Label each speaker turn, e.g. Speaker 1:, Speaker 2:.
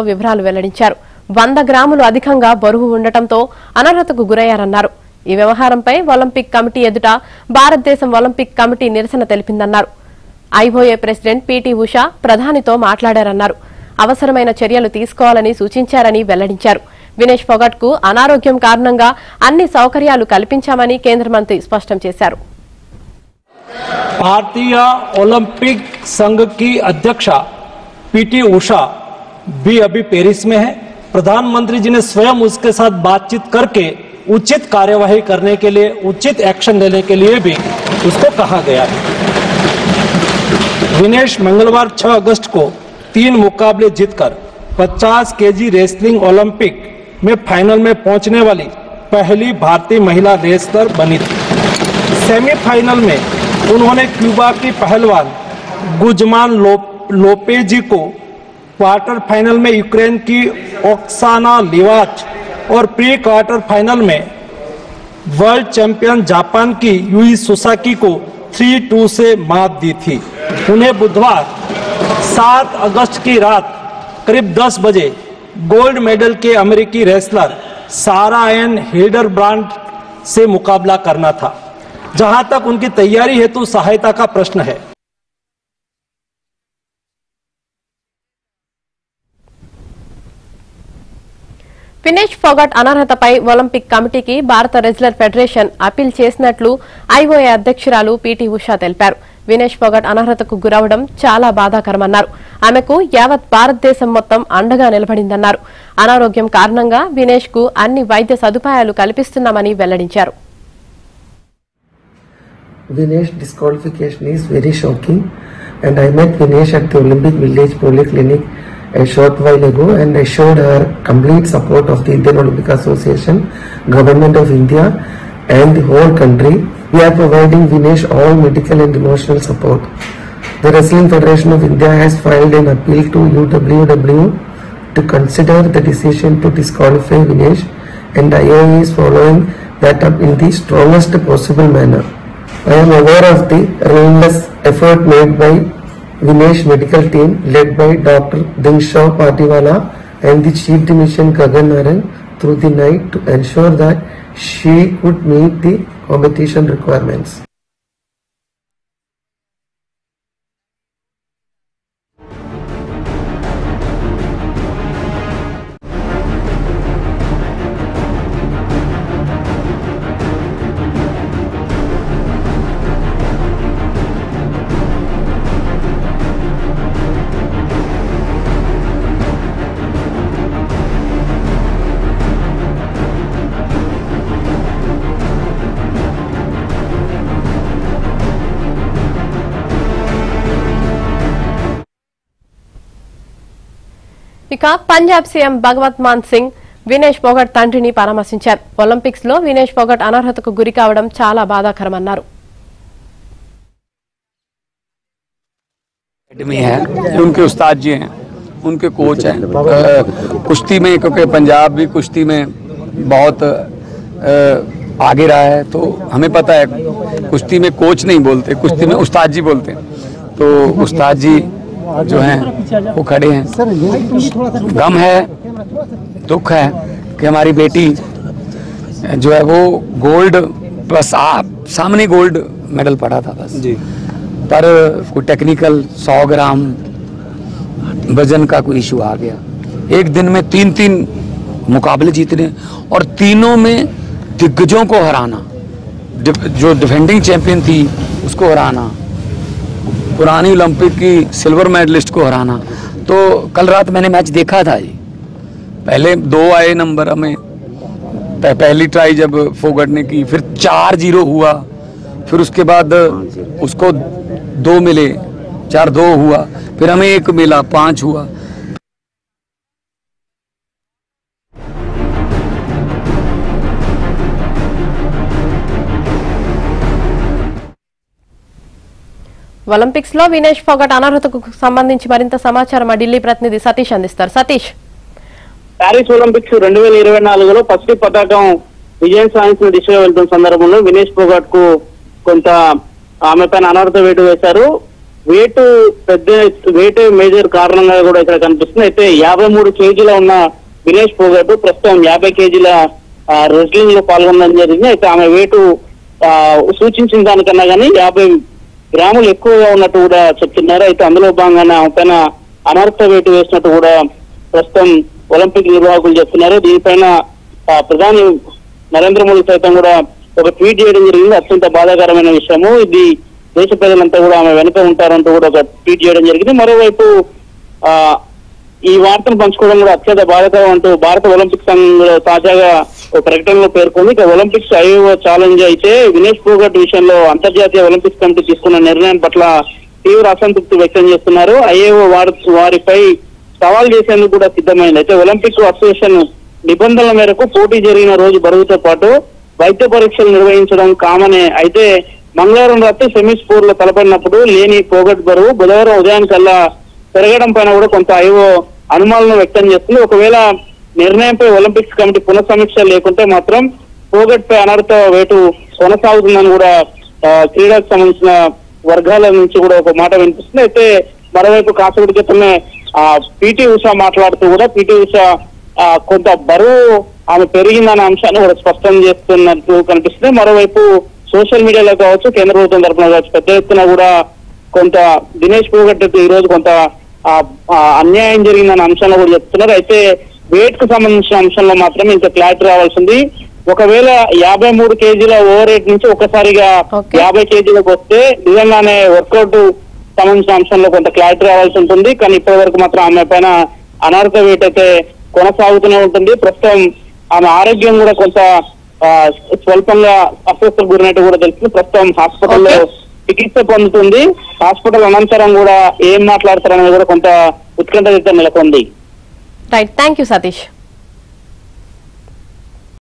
Speaker 1: వివరాలు వెల్లడించారు. 100 గ్రాములు అధికంగా బరువు ఉండటంతో అనర్హతకు గురయ్యారన్నారు. ఈ వ్యవహారంపై ఒలింపిక్ కమిటీ ఎదుట భారతదేశం ఒలింపిక్ కమిటీ నిరసన తెలిపిందన్నారు. ఐఓఏ ప్రెసిడెంట్ పీటీ ఉషా ప్రధానితో మాట్లాడారన్నారు. అవసరమైన చర్యలు తీసుకోవాలని సూచించారని వెల్లడించారు. వినేష్ ఫోగట్ కు అనారోగ్యం కారణంగా అన్ని సౌకర్యాలు కల్పించామని కేంద్ర మంత్రి స్పష్టం చేశారు.
Speaker 2: भारतीय ओलंपिक संघ की अध्यक्ष पीटी उषा भी अभी पेरिस में है। प्रधानमंत्री जी ने स्वयं उसके साथ बातचीत करके उचित कार्यवाही करने के लिए, उचित एक्शन लेने के लिए भी उसको कहा गया है। विनेश मंगलवार 6 अगस्त को 3 मुकाबले जीतकर 50 केजी रेसलिंग ओलंपिक में फाइनल में पहुंचने वाली पहली भारतीय महिला रेसलर बनी थी। सेमीफाइनल में उन्होंने क्यूबा की पहलवान गुजमान लोपेजी को, क्वार्टर फाइनल में यूक्रेन की ओक्साना लिवाच और प्री क्वार्टर फाइनल में वर्ल्ड चैंपियन जापान की यूई सुसाकी को 3-2 से मात दी थी। उन्हें बुधवार 7 अगस्त की रात करीब 10 बजे गोल्ड मेडल के अमेरिकी रेसलर सारा एन हिल्डरब्रांड से मुकाबला करना था, जहां तक उनकी तैयारी हेतु सहायता का प्रश्न है।
Speaker 1: వినేష్ ఫోగట్ అనర్హతపై ఒలింపిక్ కమిటీకి భారత రెజ్లర్ ఫెడరేషన్ అపీల్ చేసినట్లు ఐఓఏ అధ్యక్షురాలు పీటీ ఉషా తెలిపారు. వినేష్ ఫోగట్ అనర్హతకు గురవడం చాలా బాధాకరమన్నారు. ఆమెకు యావత్ భారతదేశం మొత్తం అండగా నిలబడిందన్నారు. అనారోగ్యం కారణంగా వినేష్ కు అన్ని వైద్య సదుపాయాలు కల్పిస్తున్నామని వెల్లడించారు.
Speaker 3: Vinesh disqualification is very shocking, and I met Vinesh at the Olympic Village Polyclinic a short while ago and assured her complete support of the Indian Olympic Association, Government of India and the whole country. We are providing Vinesh all medical and emotional support. The Wrestling Federation of India has filed an appeal to UWW to consider the decision to disqualify Vinesh, and IOA is following that up in the strongest possible manner. I am aware of the relentless effort made by Vinesh medical team led by Dr. Dinshaw Patiwala and the Chief Dimission Gagan Naran through the night to ensure that she could meet the competition requirements.
Speaker 1: ఇక Punjab CM భగవత్ మాన్ సింగ్ వినేష్ ఫోగట్ తండ్రిని పరామర్శించారు. Olympics లో వినేష్ ఫోగట్ అనర్హతకు గురి కావడం చాలా బాధాకరమన్నారు.
Speaker 4: उनके उस्ताद जी हैं, उनके कोच हैं कुश्ती में, क्योंकि पंजाब भी कुश्ती में बहुत आगे रहा है, तो हमें पता है कुश्ती में कोच नहीं बोलते, कुश्ती में उस्ताद जी बोलते हैं। तो उस्ताद जी जो हैं वो खड़े हैं। गम है, दुख है कि हमारी बेटी जो है वो गोल्ड, बस सामने गोल्ड मेडल पड़ा था बस जी, पर कोई टेक्निकल 100 ग्राम वजन का कोई इशू आ गया। एक दिन में 3 मुकाबले जीतने और तीनों में दिग्गजों को हराना, जो डिफेंडिंग चैंपियन थी उसको हराना, पुरानी ओलंपिक की सिल्वर मेडलिस्ट को हराना। तो कल रात मैंने मैच देखा था जी। पहले 2 आए नंबर हमें, पहली ट्राई जब फोगट ने की, फिर 4-0 हुआ, फिर उसके बाद उसको 2 मिले, 4-2 हुआ, फिर हमें 1 मिला, 5 हुआ।
Speaker 1: ఒలింపిక్స్ లో వినేష్ ఫోగట్ అనర్హతకు సంబంధించి మరింత సమాచారం మా ఢిల్లీ ప్రతినిధి సతీష్ అందిస్తారు. సతీష్,
Speaker 5: ప్యారిస్ ఒలింపిక్స్ 2024లో పసిఫిక్ పతాకం విజయం సాధించిన దిశగా వెళ్తున్న సందర్భంలో వినేష్ ఫోగట్ కు కొంత ఆమె పైన అనర్హత వేటు వేశారు. వెయిట్ మేజర్ కారణంగా కూడా ఇక్కడ కనిపిస్తుంది. అయితే 53 కేజీల ఉన్న వినేష్ పోగట్ ప్రస్తుతం 50 కేజీల రెస్లింగ్ లో పాల్గొనడం జరిగింది. అయితే ఆమె వెయిట్ సూచించిన దానికన్నా కానీ 50 గ్రాములు ఎక్కువగా ఉన్నట్టు కూడా చెప్తున్నారు. అయితే అందులో భాగంగానే ఆమె పైన అనర్థ వెయిట్ వేసినట్టు కూడా ప్రస్తుతం ఒలింపిక్ నిర్వాహకులు చెప్తున్నారు. దీనిపైన ప్రధాని నరేంద్ర మోడీ సైతం కూడా ఒక ట్వీట్ చేయడం జరిగింది. అత్యంత బాధాకరమైన విషయము, ఇది దేశ ప్రజలంతా కూడా ఆమె వెనుక ఉంటారంటూ కూడా ఒక ట్వీట్ చేయడం జరిగింది. మరోవైపు ఈ వార్తను పంచుకోవడం కూడా అత్యంత బాధాకరం అంటూ భారత ఒలింపిక్ సంఘం తాజాగా ఒక ప్రకటనలో పేర్కొంది. ఇక ఒలింపిక్స్ ఐఓ ఛాలెంజ్ అయితే వినేష్ పోగట్ విషయంలో అంతర్జాతీయ ఒలింపిక్స్ కమిటీ తీసుకున్న నిర్ణయం పట్ల తీవ్ర అసంతృప్తి వ్యక్తం చేస్తున్నారు. ఐఏఓ వారిపై సవాల్ చేసేందుకు కూడా సిద్ధమైంది. అయితే ఒలింపిక్ అసోసియేషన్ నిబంధనల మేరకు పోటీ జరిగిన రోజు బరువుతో పాటు వైద్య పరీక్షలు నిర్వహించడం కామనే. అయితే మంగళవారం రాత్రి సెమీస్ 4 లో తలపడినప్పుడు లేని పోగట్ బరువు బుధవారం ఉదయానికల్లా పెరగడం పైన కూడా కొంత ఐఓ అనుమానాలను వ్యక్తం చేస్తుంది. ఒకవేళ నిర్ణయంపై ఒలింపిక్స్ కమిటీ పునఃసమీక్ష లేకుంటే మాత్రం పోగట్ పై అనర్థ వేటు కొనసాగుతుందని కూడా క్రీడకు సంబంధించిన వర్గాల నుంచి కూడా ఒక మాట వినిపిస్తుంది. అయితే మరోవైపు కాసేపటి క్రితమే పిటి ఉషా మాట్లాడుతూ కూడా పిటి ఉషా కొంత బరువు ఆమె పెరిగిందనే అంశాన్ని కూడా స్పష్టం చేస్తున్నట్టు కనిపిస్తుంది. మరోవైపు సోషల్ మీడియాలో కావచ్చు, కేంద్ర ప్రభుత్వం తరఫున కావచ్చు, పెద్ద ఎత్తున కూడా కొంత దినేష్ పోగట్ ఈ రోజు కొంత అన్యాయం జరిగిందన్న అంశంలో కూడా చెప్తున్నారు. అయితే వెయిట్ కు సంబంధించిన అంశంలో మాత్రం ఇంకా క్లారిటీ రావాల్సింది. ఒకవేళ 53 కేజీల ఓవర్ వెయిట్ నుంచి ఒకసారిగా 50 కేజీలకు వస్తే నిజంగానే వర్కౌట్ సంబంధించిన అంశంలో కొంత క్లారిటీ రావాల్సి ఉంటుంది. కానీ ఇప్పటి వరకు మాత్రం ఆమె పైన అనర్థ వెయిట్ అయితే కొనసాగుతూనే ఉంటుంది. ప్రస్తుతం ఆమె ఆరోగ్యం కూడా కొంత స్వల్పంగా అస్వస్థకు గురినట్టు కూడా తెలుస్తుంది. ప్రస్తుతం హాస్పిటల్లో చికిత్స పొందుతుంది. హాస్పిటల్ అనంతరం కూడా ఏం మాట్లాడతారనేది కూడా కొంత ఉత్కంఠ నెలకొంది.
Speaker 1: Right, thank you Satish.